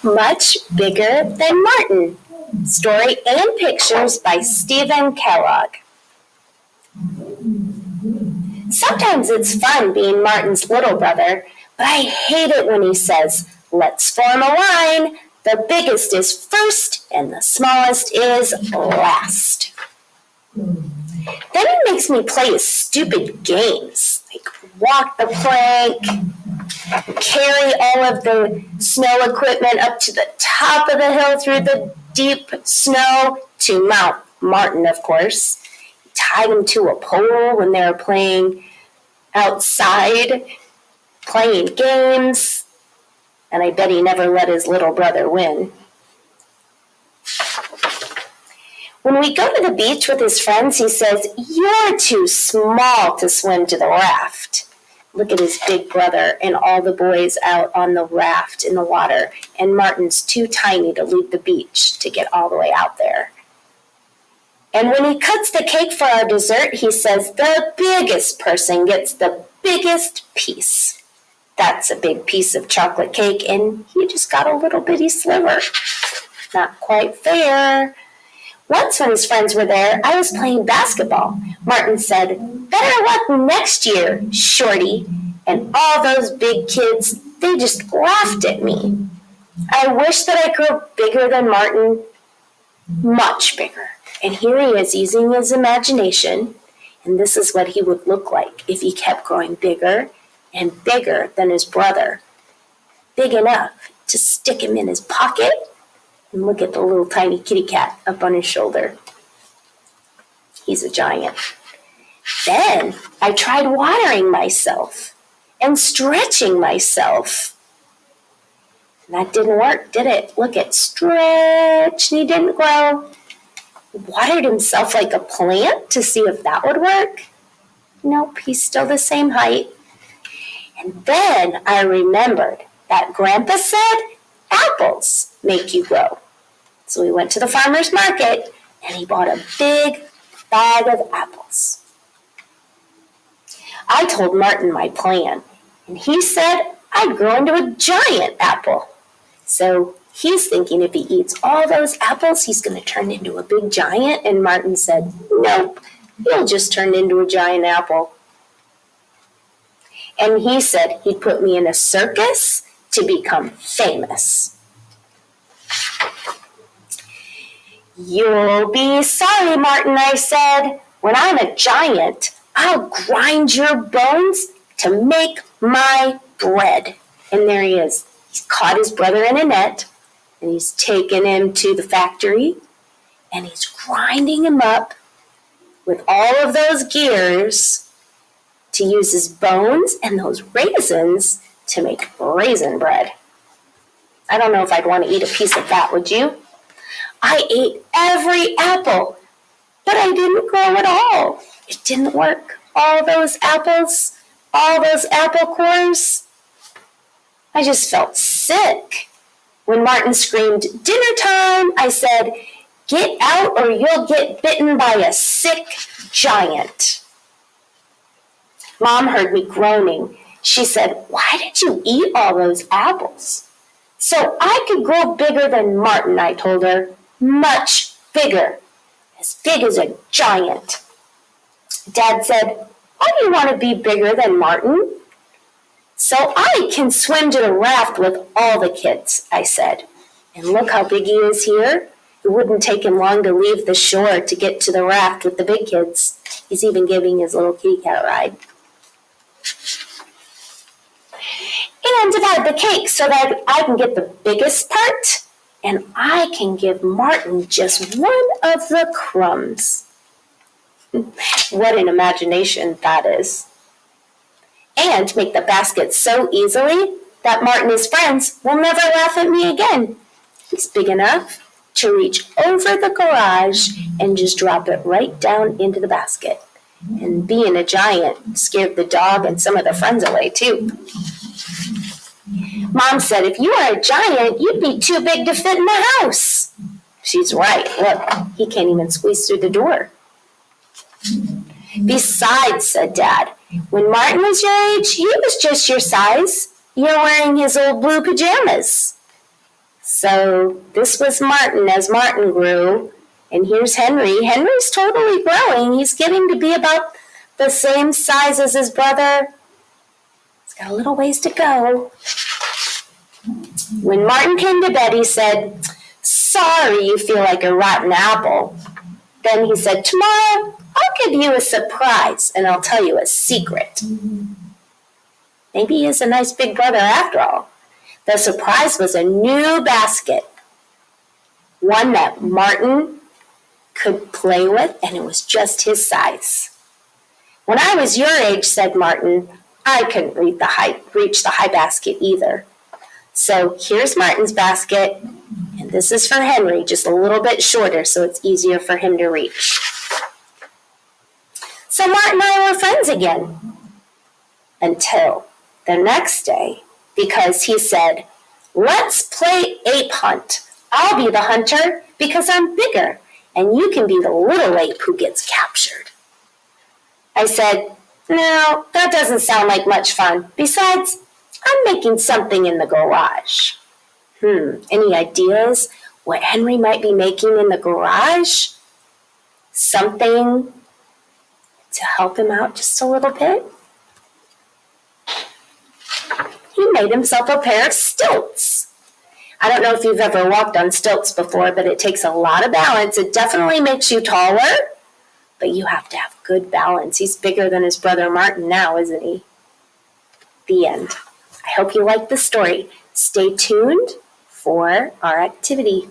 Much Bigger Than Martin. Story and pictures by Stephen Kellogg. Sometimes it's fun being Martin's little brother, but I hate it when he says, "Let's form a line. The biggest is first and the smallest is last." Then he makes me play his stupid games, like walk the plank, carry all of the snow equipment up to the top of the hill through the deep snow to Mount Martin, of course. He tied him to a pole when they were playing outside, playing games, and I bet he never let his little brother win. When we go to the beach with his friends, he says, "You're too small to swim to the raft." Look at his big brother and all the boys out on the raft in the water, and Martin's too tiny to leave the beach to get all the way out there. And when he cuts the cake for our dessert, he says, "The biggest person gets the biggest piece." That's a big piece of chocolate cake, and he just got a little bitty sliver. Not quite fair. Once when his friends were there, I was playing basketball. Martin said, "Better luck next year, Shorty." And all those big kids, they just laughed at me. I wish that I grew bigger than Martin, much bigger. And here he is using his imagination, and this is what he would look like if he kept growing bigger and bigger than his brother. Big enough to stick him in his pocket. And look at the little tiny kitty cat up on his shoulder. He's a giant. Then I tried watering myself and stretching myself. And that didn't work, did it? Look at stretch, and he didn't grow. Watered himself like a plant to see if that would work. Nope, he's still the same height. And then I remembered that Grandpa said apples make you grow. So we went to the farmer's market, and he bought a big bag of apples. I told Martin my plan, and he said I'd grow into a giant apple. So he's thinking if he eats all those apples, he's going to turn into a big giant, and Martin said, "Nope, he'll just turn into a giant apple." And he said he'd put me in a circus to become famous. "You'll be sorry, Martin," I said. "When I'm a giant, I'll grind your bones to make my bread." And there he is. He's caught his brother in a net, and he's taken him to the factory, and he's grinding him up with all of those gears to use his bones and those raisins to make raisin bread. I don't know if I'd want to eat a piece of that, would you? I ate every apple, but I didn't grow at all. It didn't work. All those apples, all those apple cores. I just felt sick. When Martin screamed, "Dinner time," I said, "Get out or you'll get bitten by a sick giant." Mom heard me groaning. She said, "Why did you eat all those apples?" "So I could grow bigger than Martin," I told her. "Much bigger. As big as a giant." Dad said, "Why do you want to be bigger than Martin?" "So I can swim to the raft with all the kids," I said. "And look how big he is here. It wouldn't take him long to leave the shore to get to the raft with the big kids. He's even giving his little kitty cat a ride." And divide the cake so that I can get the biggest part, and I can give Martin just one of the crumbs. What an imagination that is. And make the basket so easily that Martin and his friends will never laugh at me again. He's big enough to reach over the garage and just drop it right down into the basket. And being a giant scared the dog and some of the friends away too. Mom said, "If you were a giant, you'd be too big to fit in the house." She's right. Look, he can't even squeeze through the door. "Besides," said Dad, "when Martin was your age, he was just your size. You're wearing his old blue pajamas." So this was Martin as Martin grew. And here's Henry. Henry's totally growing. He's getting to be about the same size as his brother. He's got a little ways to go. When Martin came to bed, he said, "Sorry you feel like a rotten apple." Then he said, "Tomorrow I'll give you a surprise and I'll tell you a secret." Maybe he is a nice big brother after all. The surprise was a new basket, one that Martin could play with, and it was just his size. "When I was your age," said Martin, "I couldn't reach the high basket either." So here's Martin's basket, and this is for Henry, just a little bit shorter so it's easier for him to reach. So Martin and I were friends again until the next day, because he said, "Let's play ape hunt. I'll be the hunter because I'm bigger, and you can be the little ape who gets captured." I said, "No, that doesn't sound like much fun. Besides, I'm making something in the garage." Any ideas what Henry might be making in the garage? Something to help him out just a little bit? He made himself a pair of stilts. I don't know if you've ever walked on stilts before, but it takes a lot of balance. It definitely makes you taller, but you have to have good balance. He's bigger than his brother Martin now, isn't he? The end. I hope you liked the story. Stay tuned for our activity.